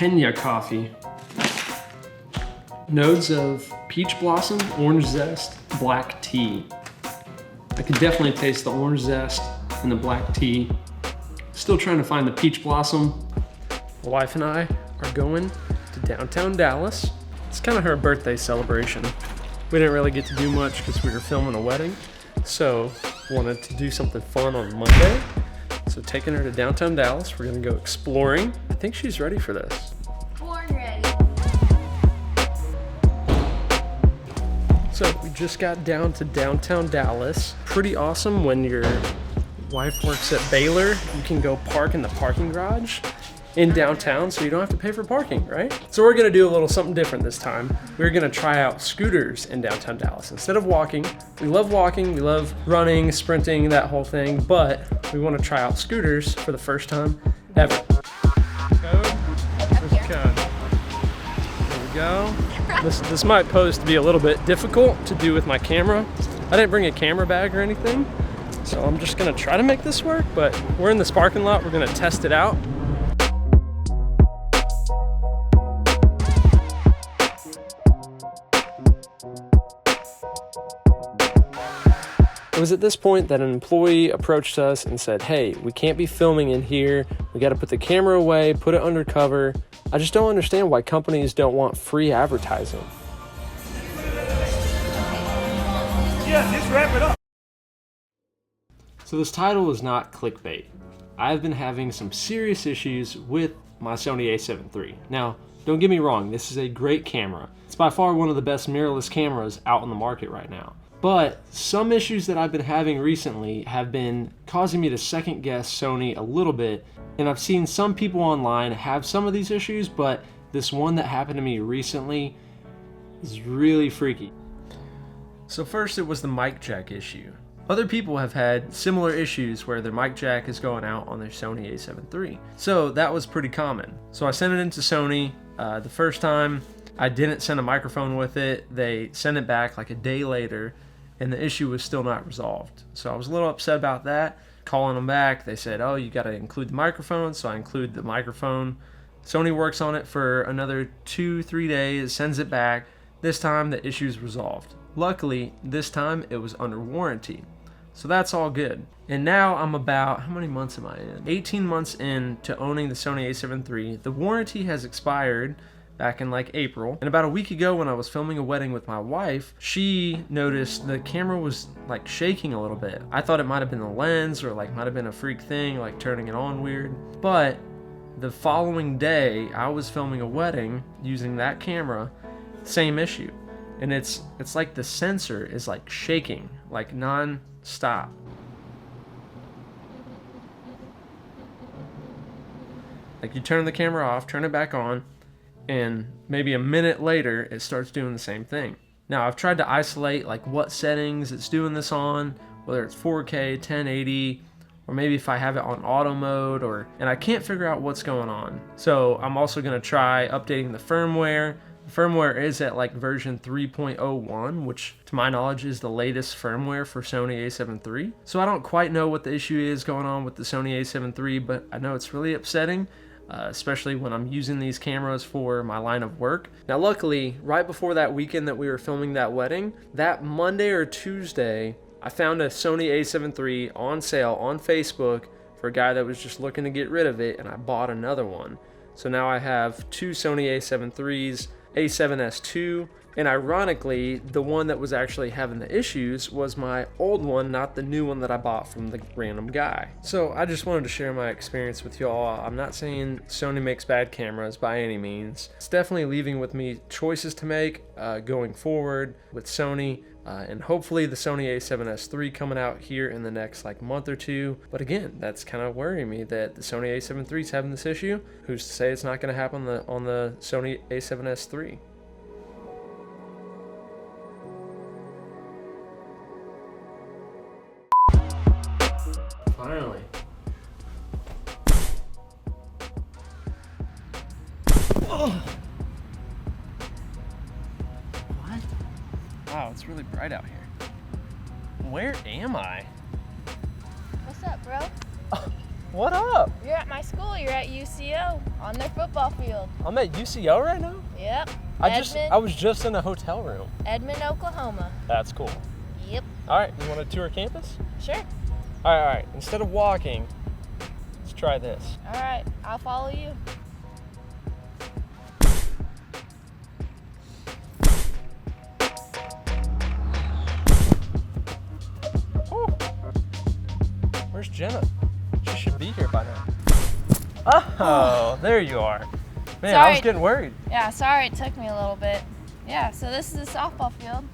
Kenya coffee. Notes of peach blossom, orange zest, black tea. I could definitely taste the orange zest and the black tea. Still trying to find the peach blossom. My wife and I are going to downtown Dallas. It's kind of her birthday celebration. We didn't really get to do much because we were filming a wedding. So wanted to do something fun on Monday. So taking her to downtown Dallas, we're gonna go exploring. I think she's ready for this. Born ready. So we just got down to downtown Dallas. Pretty awesome when your wife works at Baylor. You can go park in the parking garage in downtown so you don't have to pay for parking, right? So we're gonna do a little something different this time. We're gonna try out scooters in downtown Dallas. Instead of walking, we love running, sprinting, that whole thing, but we wanna try out scooters for the first time ever. Code? Where's the code? There we go. This might pose to be a little bit difficult to do with my camera. I didn't bring a camera bag or anything, so I'm just gonna try to make this work, but we're in this parking lot, we're gonna test it out. It was at this point that an employee approached us and said, hey, we can't be filming in here. We got to put the camera away, put it under cover. I just don't understand why companies don't want free advertising. Yeah, just wrap it up. So this title is not clickbait. I've been having some serious issues with my Sony a7 III. Now, don't get me wrong, this is a great camera. It's by far one of the best mirrorless cameras out on the market right now. But some issues that I've been having recently have been causing me to second guess Sony a little bit. And I've seen some people online have some of these issues, but this one that happened to me recently is really freaky. So first it was the mic jack issue. Other people have had similar issues where their mic jack is going out on their Sony a7 III. So that was pretty common. So I sent it into Sony. The first time I didn't send a microphone with it. They sent it back like a day later, and the issue was still not resolved. So I was a little upset about that. Calling them back, they said, oh, you got to include the microphone. So I included the microphone. Sony works on it for another 2-3 days, sends it back. This time the issue's resolved. Luckily, this time it was under warranty. So that's all good. And now I'm about, how many months am I in? 18 months in to owning the Sony a7 III. The warranty has expired back in like April. And about a week ago when I was filming a wedding with my wife, she noticed the camera was like shaking a little bit. I thought it might have been the lens or like might have been a freak thing, like turning it on weird. But the following day, I was filming a wedding using that camera, same issue. And it's like the sensor is like shaking, like non-stop. Like you turn the camera off, turn it back on, and maybe a minute later it starts doing the same thing. Now I've tried to isolate like what settings it's doing this on, whether it's 4K, 1080, or maybe if I have it on auto mode, and I can't figure out what's going on. So I'm also going to try updating the firmware. The firmware is at like version 3.01, which to my knowledge is the latest firmware for Sony a7 III. So I don't quite know what the issue is going on with the Sony a7 III, but I know it's really upsetting. Especially when I'm using these cameras for my line of work. Now luckily, right before that weekend that we were filming that wedding, that Monday or Tuesday, I found a Sony a7 III on sale on Facebook for a guy that was just looking to get rid of it, and I bought another one. So now I have two Sony a7 IIIs, a7S II, and ironically, the one that was actually having the issues was my old one, not the new one that I bought from the random guy. So I just wanted to share my experience with y'all. I'm not saying Sony makes bad cameras by any means. It's definitely leaving with me choices to make going forward with Sony. And hopefully the Sony a7S III coming out here in the next like month or two. But again, that's kind of worrying me that the Sony a7 III is having this issue. Who's to say it's not going to happen on the Sony a7S III? Finally. Oh. What? Wow, it's really bright out here. Where am I? What's up, bro? What up? You're at my school. You're at UCO on their football field. I'm at UCO right now? Yep. I was just in a hotel room. Edmond, Oklahoma. That's cool. Yep. All right, you want to tour campus? Sure. All right. Instead of walking, let's try this. All right. I'll follow you. Whew. Where's Jenna? She should be here by now. Oh, there you are. Man, I was getting worried. Yeah, sorry it took me a little bit. Yeah, so this is a softball field.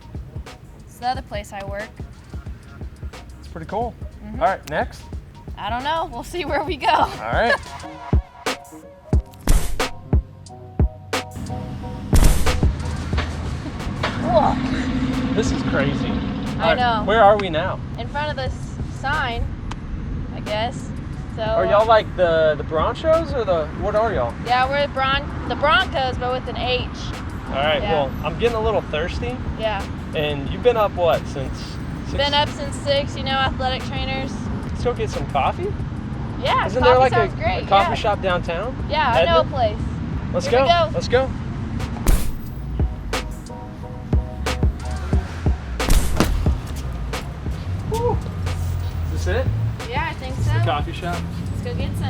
It's the other place I work. It's pretty cool. All right, next. I don't know. We'll see where we go. All right. Whoa. This is crazy. I know. Where are we now? In front of this sign, I guess. So. Are y'all like the Broncos or what are y'all? Yeah, we're the Broncos, but with an H. All right. Yeah. Well, I'm getting a little thirsty. Yeah. And you've been up what since? 6? Been up since 6. You know, athletic trainers. Let's go get some coffee. Yeah. Isn't there like sounds a great. coffee Yeah. shop downtown? Yeah, I know a Edmond? place. Let's Here go. we go. Let's go. Whew. Is this it? Yeah, I think The so. coffee shop? Let's go get some.